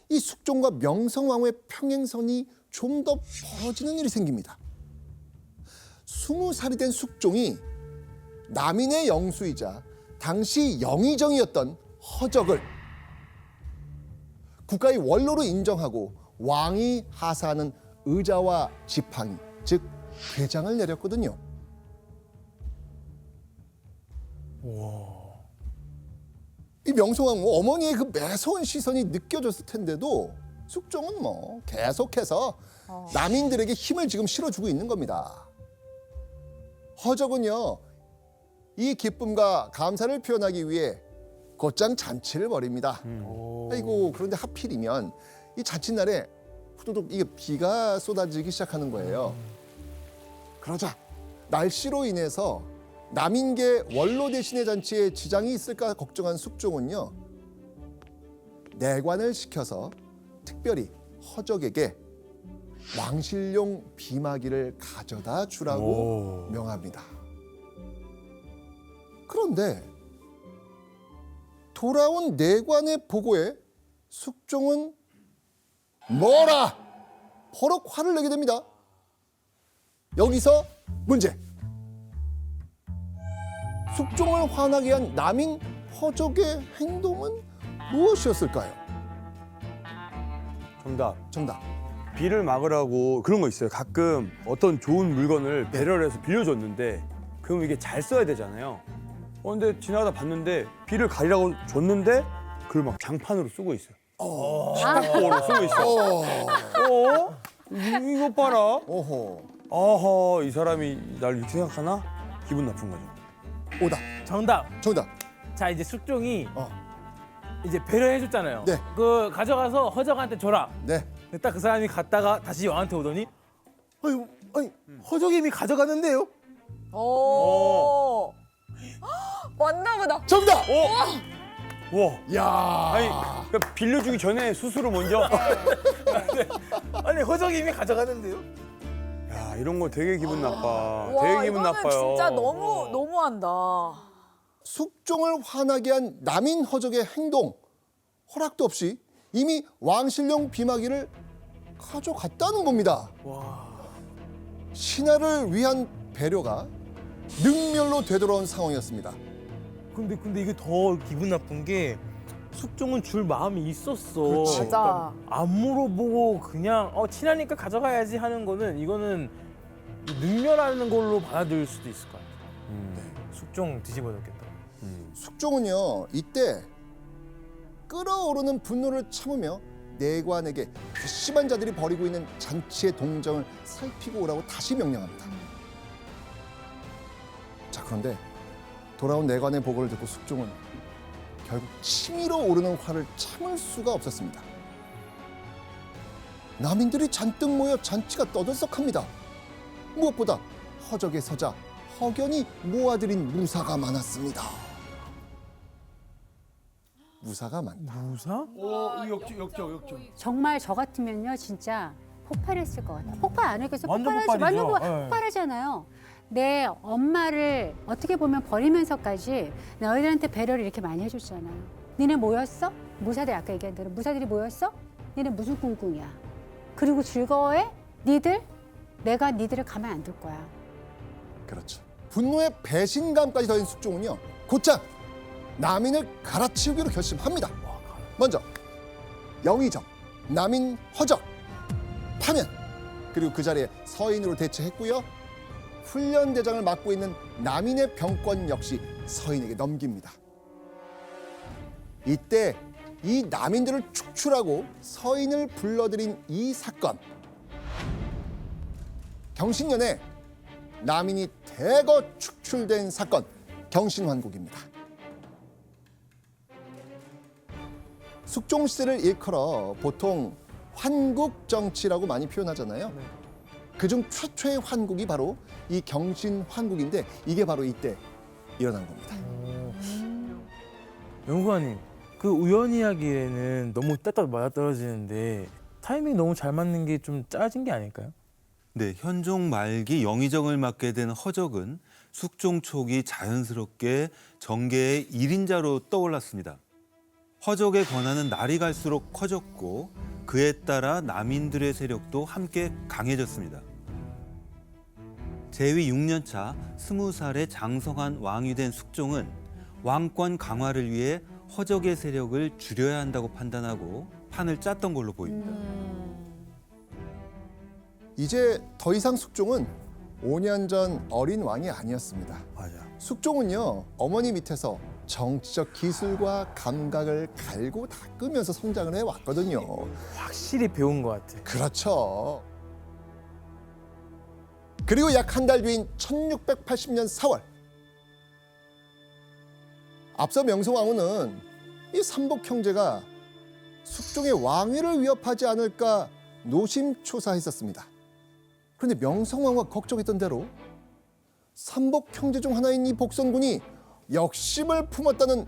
이 숙종과 명성황후의 평행선이 좀 더 벌어지는 일이 생깁니다. 20살이 된 숙종이 남인의 영수이자 당시 영의정이었던 허적을 국가의 원로로 인정하고 왕이 하사하는 의자와 지팡이, 즉 궤장을 내렸거든요. 이 명성황후 어머니의 그 매서운 시선이 느껴졌을 텐데도 숙종은 뭐 계속해서 남인들에게 힘을 지금 실어주고 있는 겁니다. 허적은요, 이 기쁨과 감사를 표현하기 위해 곧장 잔치를 벌입니다. 아이고, 그런데 하필이면 이 자칫날에 후두둑 이게 비가 쏟아지기 시작하는 거예요. 그러자 날씨로 인해서 남인계 원로 대신의 잔치에 지장이 있을까 걱정한 숙종은요, 내관을 시켜서 특별히 허적에게 왕실용 비마기를 가져다 주라고 명합니다. 그런데 돌아온 내관의 보고에 숙종은 뭐라 버럭 화를 내게 됩니다. 여기서 문제. 숙종을 화나게 한 남인 허적의 행동은 무엇이었을까요? 정답. 비를 막으라고 그런 거 있어요. 가끔 어떤 좋은 물건을 배려를 해서 빌려줬는데 그럼 이게 잘 써야 되잖아요. 근데 지나가다 봤는데 비를 가리라고 줬는데 그걸 막 장판으로 쓰고 있어요. 식탁보로 쓰고 있어. 이거 봐라. 오호. 아하, 이 사람이 날 이렇게 생각하나? 기분 나쁜 거죠. 오다. 정답. 정답. 자, 이제 숙종이 어. 이제 배려해줬잖아요. 네. 그 가져가서 허적한테 줘라. 네. 딱 그 사람이 갔다가 다시 왕한테 오더니 아니 허적이 이미 가져갔는데요? 오. 맞나 보다. 정답. 와. 야. 아니, 그러니까 빌려주기 전에 스스로 먼저. 아니 허적이 이미 가져갔는데요? 야, 이런 거 되게 기분 나빠. 와, 되게 기분 이거는 나빠요. 진짜 너무한다. 숙종을 화나게 한 남인 허적의 행동, 허락도 없이 이미 왕실용 비마기를 가져갔다는 겁니다. 신하를 위한 배려가 능멸로 되돌아온 상황이었습니다. 근데 이게 더 기분 나쁜 게 숙종은 줄 마음이 있었어. 그렇지. 맞아. 안 물어보고 그냥 친하니까 가져가야지 하는 거는 이거는 능멸하는 걸로 받아들일 수도 있을 것 같아. 숙종 뒤집어졌겠다. 숙종은요, 이때 끓어오르는 분노를 참으며 내관에게 괘씸한 자들이 벌이고 있는 잔치의 동정을 살피고 오라고 다시 명령합니다. 자, 그런데 돌아온 내관의 보고를 듣고 숙종은 결국 치밀어 오르는 화를 참을 수가 없었습니다. 남인들이 잔뜩 모여 잔치가 떠들썩합니다. 무엇보다 허적의 서자 허견이 모아들인 무사가 많았습니다. 무사가 많다. 무사? 정말 저 같으면요 진짜 폭발했을 것 같아요. 폭발 안 했겠어? 완전 폭발하지. 완전 폭발이죠. 예. 폭발하잖아요. 내 엄마를 어떻게 보면 버리면서까지 너희들한테 배려를 이렇게 많이 해줬잖아요. 니네 모였어? 무사들 아까 얘기한 대로 무사들이 모였어? 니네 무슨 꿍꿍이야? 그리고 즐거워해? 니들? 내가 니들을 가만 안 둘 거야. 그렇죠. 분노의 배신감까지 더한 숙종은요, 곧장 남인을 갈아치우기로 결심합니다. 먼저 영의정, 남인 허적, 파면, 그리고 그 자리에 서인으로 대체했고요. 훈련대장을 맡고 있는 남인의 병권 역시 서인에게 넘깁니다. 이때 이 남인들을 축출하고 서인을 불러들인 이 사건, 경신년에 남인이 대거 축출된 사건, 경신환국입니다. 숙종 시대를 일컬어 보통 환국 정치라고 많이 표현하잖아요. 그중 최초의 환국이 바로 이 경신환국인데 이게 바로 이때 일어난 겁니다. 연구관님, 그 우연 이야기에는 너무 딱딱 맞아떨어지는데 타이밍 너무 잘 맞는 게 좀 짜진 게 아닐까요? 네, 현종 말기 영의정을 맡게 된 허적은 숙종 초기 자연스럽게 정계의 일인자로 떠올랐습니다. 허적의 권한은 날이 갈수록 커졌고 그에 따라 남인들의 세력도 함께 강해졌습니다. 재위 6년 차 20살의 장성한 왕이 된 숙종은 왕권 강화를 위해 허적의 세력을 줄여야 한다고 판단하고 판을 짰던 걸로 보입니다. 이제 더 이상 숙종은 5년 전 어린 왕이 아니었습니다. 맞아. 숙종은요, 어머니 밑에서 정치적 기술과 감각을 갈고 닦으면서 성장을 해왔거든요. 확실히 배운 것 같아. 그렇죠. 그리고 약 한 달 뒤인 1680년 4월, 앞서 명성황후는 이 삼복 형제가 숙종의 왕위를 위협하지 않을까 노심초사했었습니다. 그런데 명성황후가 걱정했던 대로 삼복 형제 중 하나인 이 복선군이 역심을 품었다는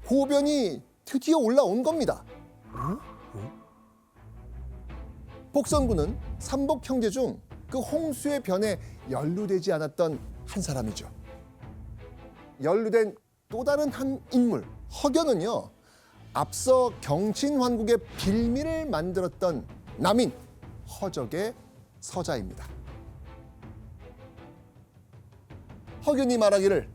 고변이 드디어 올라온 겁니다. 복선군은 삼복 형제 중 그 홍수의 변에 연루되지 않았던 한 사람이죠. 연루된 또 다른 한 인물, 허견은요, 앞서 경친환국의 빌미를 만들었던 남인 허적의 서자입니다. 허견이 말하기를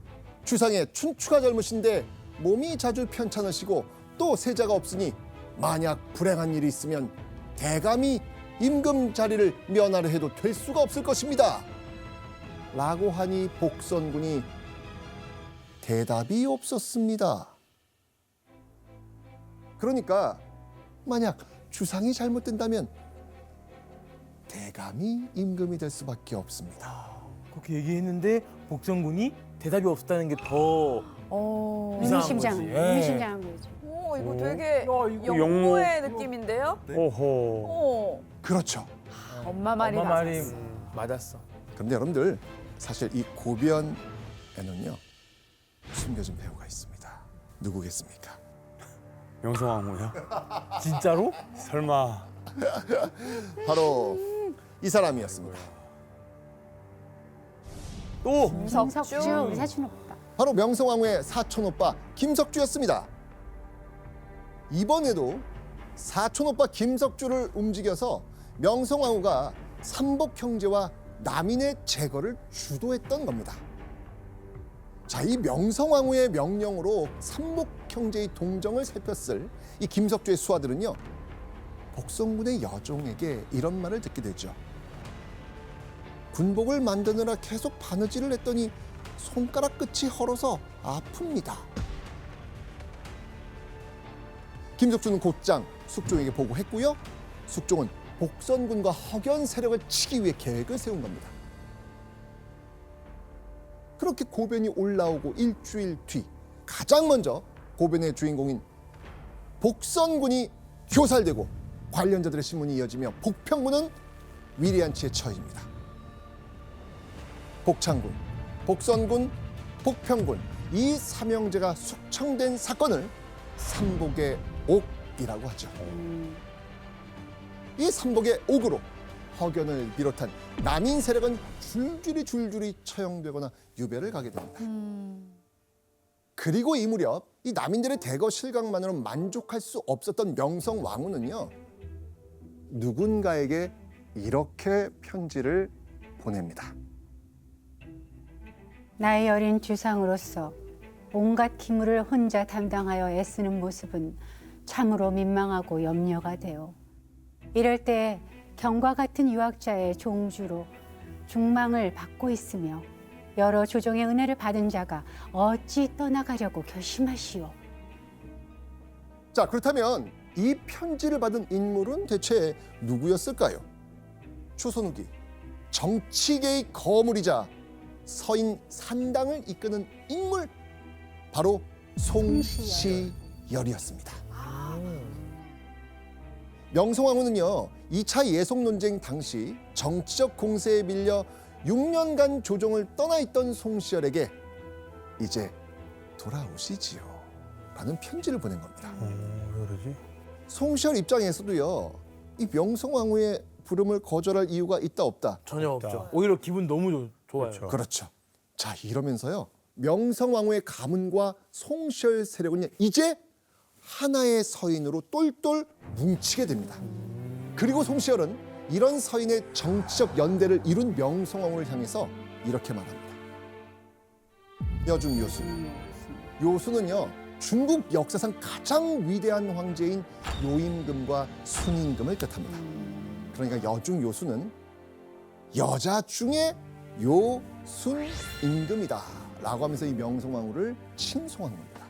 주상의 춘추가 젊으신데 몸이 자주 편찮으시고 또 세자가 없으니 만약 불행한 일이 있으면 대감이 임금 자리를 면하려 해도 될 수가 없을 것입니다. 라고 하니 복선군이 대답이 없었습니다. 그러니까 만약 주상이 잘못된다면 대감이 임금이 될 수밖에 없습니다. 그렇게 얘기했는데 복선군이 대답이 없었다는 게 더 이상한 거지. 예. 의미심장한 거죠. 오, 이거 오. 되게 야, 이거 영모의 느낌인데요? 오호. 오. 그렇죠. 엄마 말이 엄마 말이 맞았어. 맞았어. 그런데 여러분들 사실 이 고변에는요 숨겨진 배우가 있습니다. 누구겠습니까? 명성황후요? 진짜로? 설마. 바로 이 사람이었습니다. 또 김석주 우리 사촌 오빠. 바로 명성황후의 사촌 오빠 김석주였습니다. 이번에도 사촌 오빠 김석주를 움직여서 명성황후가 삼복 형제와 남인의 제거를 주도했던 겁니다. 자, 이 명성황후의 명령으로 삼복 형제의 동정을 살폈을 이 김석주의 수하들은요, 복선군의 여종에게 이런 말을 듣게 되죠. 군복을 만드느라 계속 바느질을 했더니 손가락 끝이 헐어서 아픕니다. 김석주는 곧장 숙종에게 보고했고요. 숙종은 복선군과 허견 세력을 치기 위해 계획을 세운 겁니다. 그렇게 고변이 올라오고 일주일 뒤 가장 먼저 고변의 주인공인 복선군이 교살되고 관련자들의 신문이 이어지며 복평군은 위리안치에 처해집니다. 복창군, 복선군, 복평군 이 삼형제가 숙청된 사건을 삼복의 옥이라고 하죠. 이 삼복의 옥으로 허견을 비롯한 남인 세력은 줄줄이 처형되거나 유배를 가게 됩니다. 그리고 이 무렵 이 남인들의 대거 실각만으로 만족할 수 없었던 명성황후는요, 누군가에게 이렇게 편지를 보냅니다. 나이 어린 주상으로서 온갖 기물을 혼자 담당하여 애쓰는 모습은 참으로 민망하고 염려가 되어 이럴 때 경과 같은 유학자의 종주로 중망을 받고 있으며 여러 조정의 은혜를 받은 자가 어찌 떠나가려고 결심하시오. 자, 그렇다면 이 편지를 받은 인물은 대체 누구였을까요? 조선 후기 정치계의 거물이자 서인 산당을 이끄는 인물, 바로 송시열이었습니다. 명성황후는요, 2차 예속 논쟁 당시 정치적 공세에 밀려 6년간 조정을 떠나 있던 송시열에게 이제 돌아오시지요 라는 편지를 보낸 겁니다. 왜 그러지? 송시열 입장에서도요, 이 명성황후의 부름을 거절할 이유가 있다 없다. 전혀 없다. 없죠. 오히려 기분 너무 좋아요. 그렇죠. 그렇죠. 자, 이러면서요, 명성황후의 가문과 송시열 세력은 이제 하나의 서인으로 똘똘 뭉치게 됩니다. 그리고 송시열은 이런 서인의 정치적 연대를 이룬 명성황후를 향해서 이렇게 말합니다. 여중 요수. 요수는요, 중국 역사상 가장 위대한 황제인 요임금과 순임금을 뜻합니다. 그러니까 여중 요수는 여자 중에 요순임금이다 라고 하면서 이 명성황후를 칭송한 겁니다.